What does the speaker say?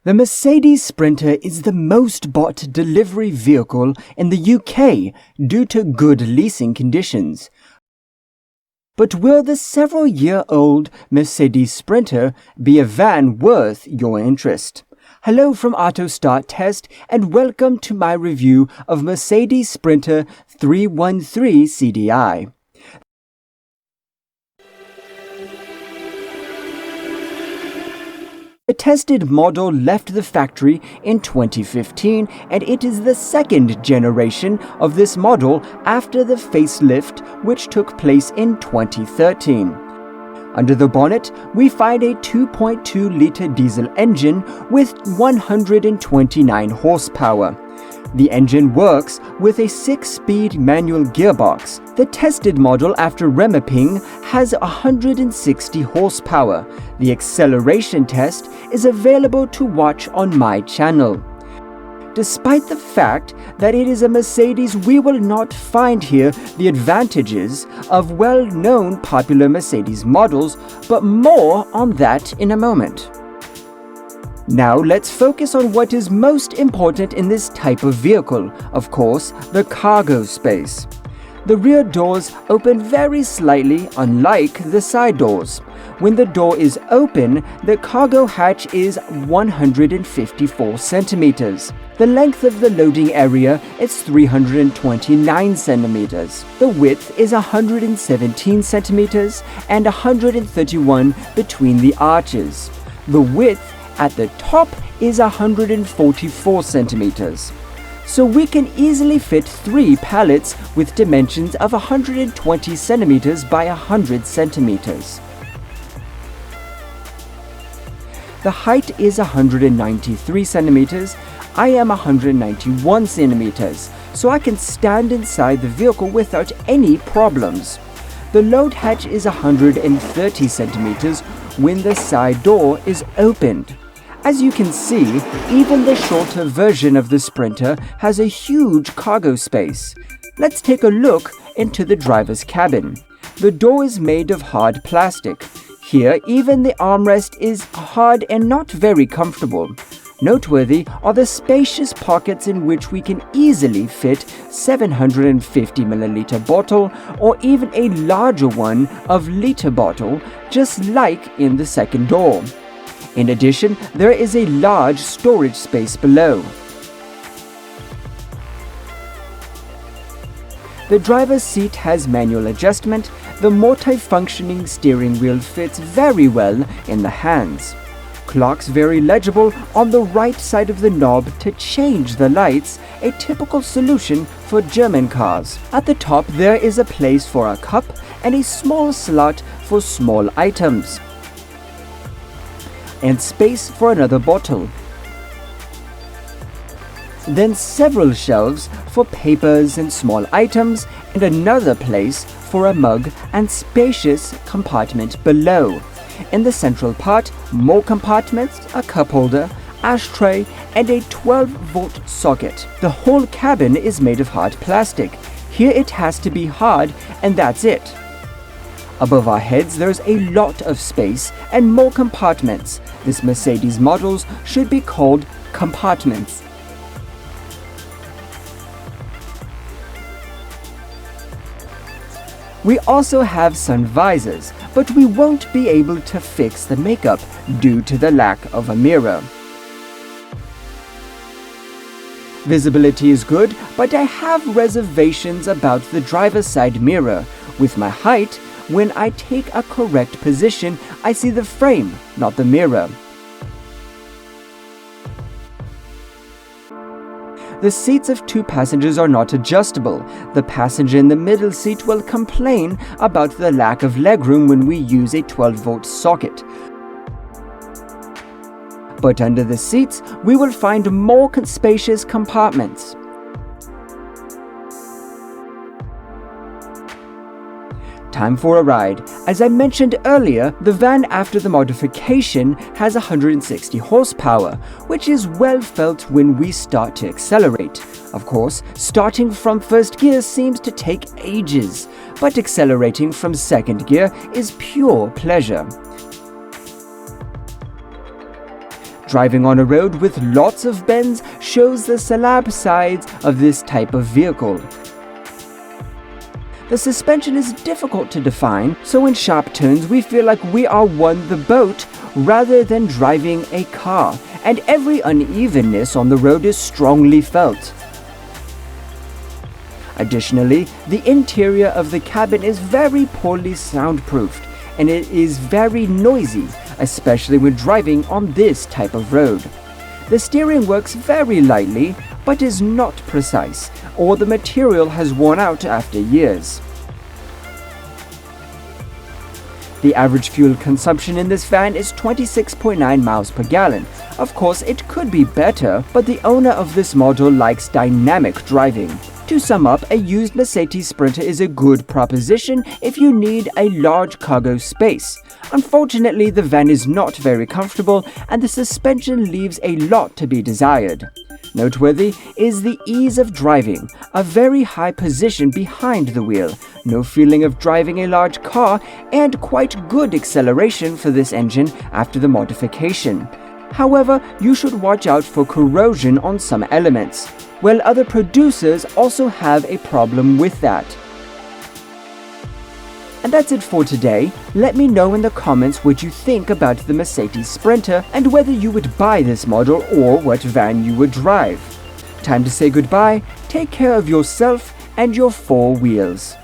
The Mercedes Sprinter is the most bought delivery vehicle in the UK due to good leasing conditions. But will the several-year-old Mercedes Sprinter be a van worth your interest? Hello from AutoStart Test and welcome to my review of Mercedes Sprinter 313 CDI. The tested model left the factory in 2015 and it is the second generation of this model after the facelift which took place in 2013. Under the bonnet, we find a 2.2-litre diesel engine with 129 horsepower. The engine works with a 6-speed manual gearbox. The tested model after remapping has 160 horsepower. The acceleration test is available to watch on my channel. Despite the fact that it is a Mercedes, we will not find here the advantages of well-known popular Mercedes models, but more on that in a moment. Now let's focus on what is most important in this type of vehicle, of course, the cargo space. The rear doors open very slightly, unlike the side doors. When the door is open, the cargo hatch is 154 centimeters. The length of the loading area is 329 centimeters. The width is 117 centimeters and 131 between the arches. The width at the top is 144 centimeters. So we can easily fit 3 pallets with dimensions of 120 centimeters by 100 centimeters. The height is 193 centimeters. I am 191 centimeters, so I can stand inside the vehicle without any problems. The load hatch is 130 centimeters when the side door is opened. As you can see, even the shorter version of the Sprinter has a huge cargo space. Let's take a look into the driver's cabin. The door is made of hard plastic. Here, even the armrest is hard and not very comfortable. Noteworthy are the spacious pockets in which we can easily fit 750ml bottle or even a larger one of liter bottle, just like in the second door. In addition, there is a large storage space below. The driver's seat has manual adjustment. The multi-functioning steering wheel fits very well in the hands. Clocks very legible on the right side of the knob to change the lights, a typical solution for German cars. At the top there is a place for a cup and a small slot for small items, and space for another bottle. Then several shelves for papers and small items and another place for a mug and spacious compartment below. In the central part, more compartments, a cup holder, ashtray and a 12-volt socket. The whole cabin is made of hard plastic. Here it has to be hard and that's it. Above our heads there's a lot of space and more compartments. This Mercedes models should be called compartments. We also have sun visors, but we won't be able to fix the makeup due to the lack of a mirror. Visibility is good, but I have reservations about the driver's side mirror. With my height, when I take a correct position, I see the frame, not the mirror. The seats of 2 passengers are not adjustable. The passenger in the middle seat will complain about the lack of legroom when we use a 12-volt socket. But under the seats, we will find more spacious compartments. Time for a ride. As I mentioned earlier, the van after the modification has 160 horsepower, which is well felt when we start to accelerate. Of course, starting from first gear seems to take ages, but accelerating from second gear is pure pleasure. Driving on a road with lots of bends shows the slab sides of this type of vehicle. The suspension is difficult to define, so in sharp turns we feel like we are on the boat rather than driving a car, and every unevenness on the road is strongly felt. Additionally, the interior of the cabin is very poorly soundproofed, and it is very noisy, especially when driving on this type of road. The steering works very lightly, but is not precise, or the material has worn out after years. The average fuel consumption in this van is 26.9 miles per gallon. Of course, it could be better, but the owner of this model likes dynamic driving. To sum up, a used Mercedes Sprinter is a good proposition if you need a large cargo space. Unfortunately, the van is not very comfortable and the suspension leaves a lot to be desired. Noteworthy is the ease of driving, a very high position behind the wheel, no feeling of driving a large car, and quite good acceleration for this engine after the modification. However, you should watch out for corrosion on some elements, while other producers also have a problem with that. And that's it for today. Let me know in the comments what you think about the Mercedes Sprinter and whether you would buy this model or what van you would drive. Time to say goodbye, take care of yourself and your four wheels.